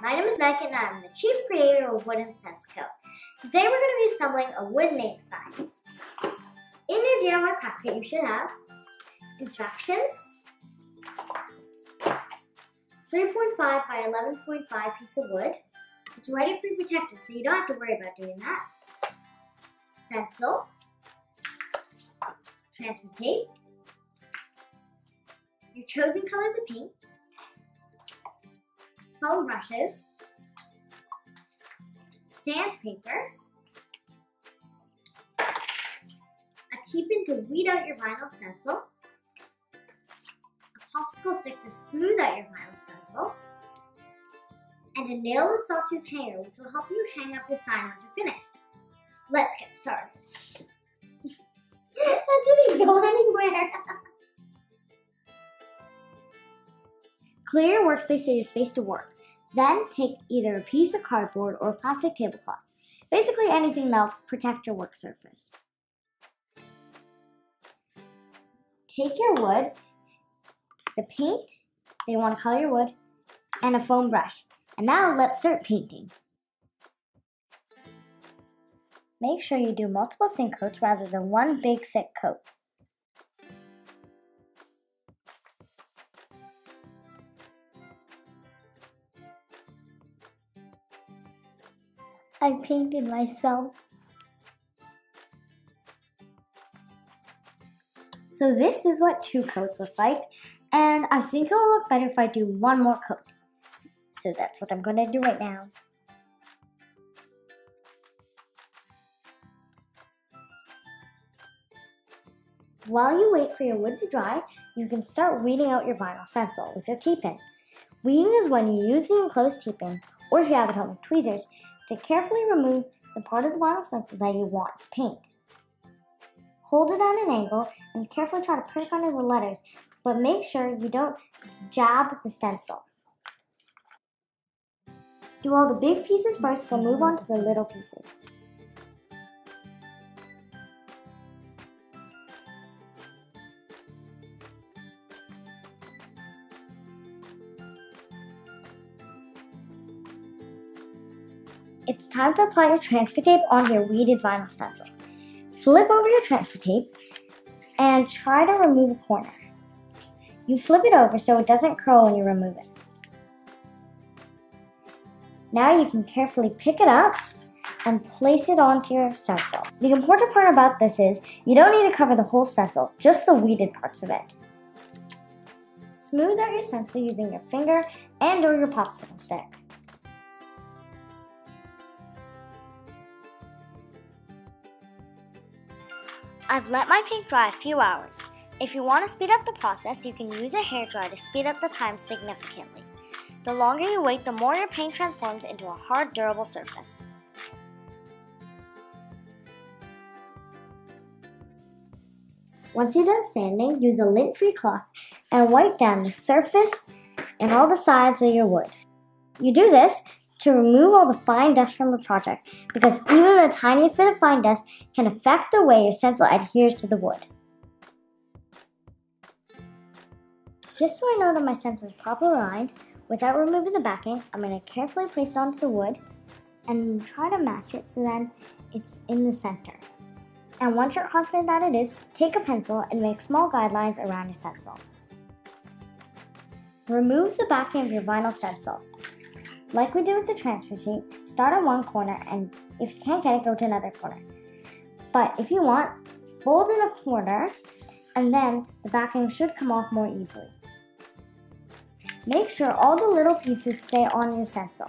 my name is Meg and I'm the Chief Creator of Wood Stencil Co. Today we're going to be assembling a wood name sign. In your DIY craft kit you should have instructions, 3.5 by 11.5 piece of wood. It's already pre-protected so you don't have to worry about doing that. Stencil, transfer tape, your chosen colors of paint, foam brushes, sandpaper, a T-pin to weed out your vinyl stencil, a popsicle stick to smooth out your vinyl stencil, and a nailless sawtooth hanger which will help you hang up your sign once you're finished. Let's get started. That didn't go anywhere. Clear your workspace so you have space to work. Then take either a piece of cardboard or a plastic tablecloth. Basically anything that will protect your work surface. Take your wood, the paint that you want to color your wood, and a foam brush. And now let's start painting. Make sure you do multiple thin coats rather than one big thick coat. I painted myself. So this is what 2 coats look like, and I think it'll look better if I do one more coat. So that's what I'm going to do right now. While you wait for your wood to dry, you can start weeding out your vinyl stencil with your T-pin. Weeding is when you use the enclosed T-pin, or if you have it home with tweezers, to carefully remove the part of the vinyl stencil that you want to paint. Hold it at an angle and carefully try to prick under the letters, but make sure you don't jab the stencil. Do all the big pieces first, then move on to the little pieces. It's time to apply your transfer tape onto your weeded vinyl stencil. Flip over your transfer tape and try to remove a corner. You flip it over so it doesn't curl when you remove it. Now you can carefully pick it up and place it onto your stencil. The important part about this is you don't need to cover the whole stencil, just the weeded parts of it. Smooth out your stencil using your finger and/or your popsicle stick. I've let my paint dry a few hours. If you want to speed up the process, you can use a hairdryer to speed up the time significantly. The longer you wait, the more your paint transforms into a hard, durable surface. Once you're done sanding, use a lint-free cloth and wipe down the surface and all the sides of your wood. You do this to remove all the fine dust from the project, because even the tiniest bit of fine dust can affect the way your stencil adheres to the wood. Just so I know that my stencil is properly lined, without removing the backing, I'm going to carefully place it onto the wood and try to match it so that it's in the center. And once you're confident that it is, take a pencil and make small guidelines around your stencil. Remove the backing of your vinyl stencil. Like we did with the transfer tape, start on one corner and if you can't get it, go to another corner. But if you want, fold in a corner and then the backing should come off more easily. Make sure all the little pieces stay on your stencil.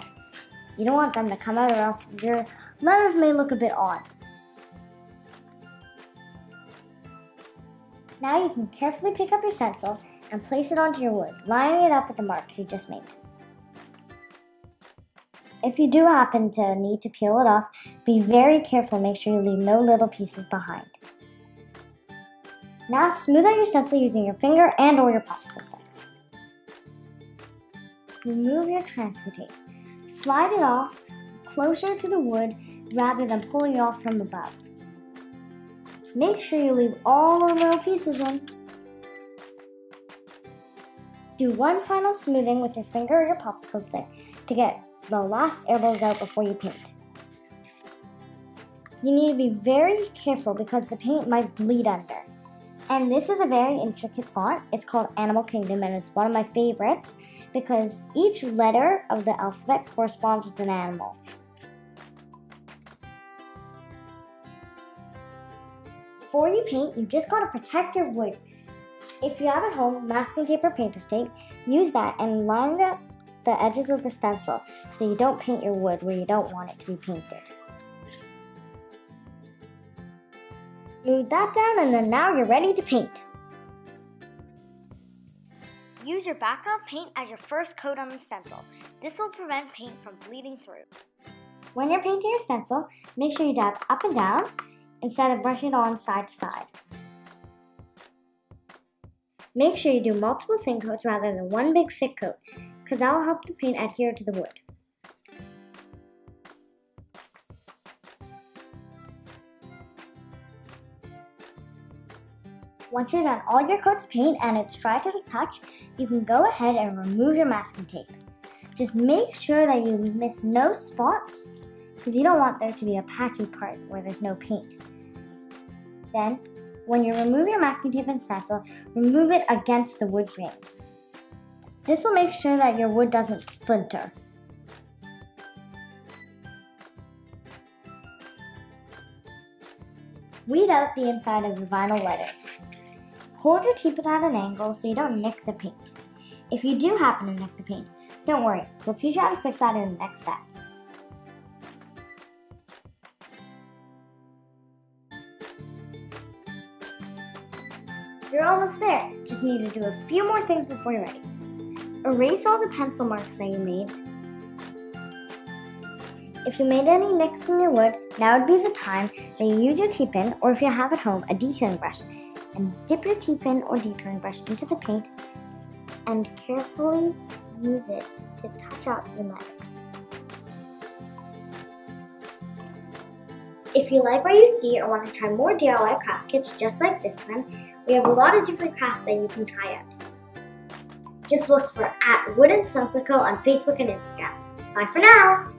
You don't want them to come out or else your letters may look a bit odd. Now you can carefully pick up your stencil and place it onto your wood, lining it up with the marks you just made. If you do happen to need to peel it off, be very careful, make sure you leave no little pieces behind. Now smooth out your stencil using your finger and/or your popsicle stick. Remove your transfer tape. Slide it off closer to the wood rather than pulling it off from above. Make sure you leave all the little pieces in. Do one final smoothing with your finger or your popsicle stick to get the last air bubbles out before you paint. You need to be very careful because the paint might bleed under. And this is a very intricate font. It's called Animal Kingdom, and it's one of my favorites because each letter of the alphabet corresponds with an animal. Before you paint, you just gotta protect your wood. If you have at home masking tape or painter's tape, use that and line up the edges of the stencil so you don't paint your wood where you don't want it to be painted. Move that down and then now you're ready to paint. Use your backup paint as your first coat on the stencil. This will prevent paint from bleeding through. When you're painting your stencil, make sure you dab up and down instead of brushing it on side to side. Make sure you do multiple thin coats rather than one big thick coat, because that will help the paint adhere to the wood. Once you're done all your coats of paint and it's dry to the touch, you can go ahead and remove your masking tape. Just make sure that you miss no spots, because you don't want there to be a patchy part where there's no paint. Then, when you remove your masking tape and stencil, remove it against the wood grains. This will make sure that your wood doesn't splinter. Weed out the inside of your vinyl letters. Hold your teapot at an angle so you don't nick the paint. If you do happen to nick the paint, don't worry, we'll teach you how to fix that in the next step. You're almost there. Just need to do a few more things before you're ready. Erase all the pencil marks that you made. If you made any nicks in your wood, now would be the time that you use your T-pin, or if you have at home, a detailing brush, and dip your T-pin or detailing brush into the paint and carefully use it to touch out your letters. If you like what you see or want to try more DIY craft kits just like this one, we have a lot of different crafts that you can try out. Just look for @Wood Stencil Co on Facebook and Instagram. Bye for now!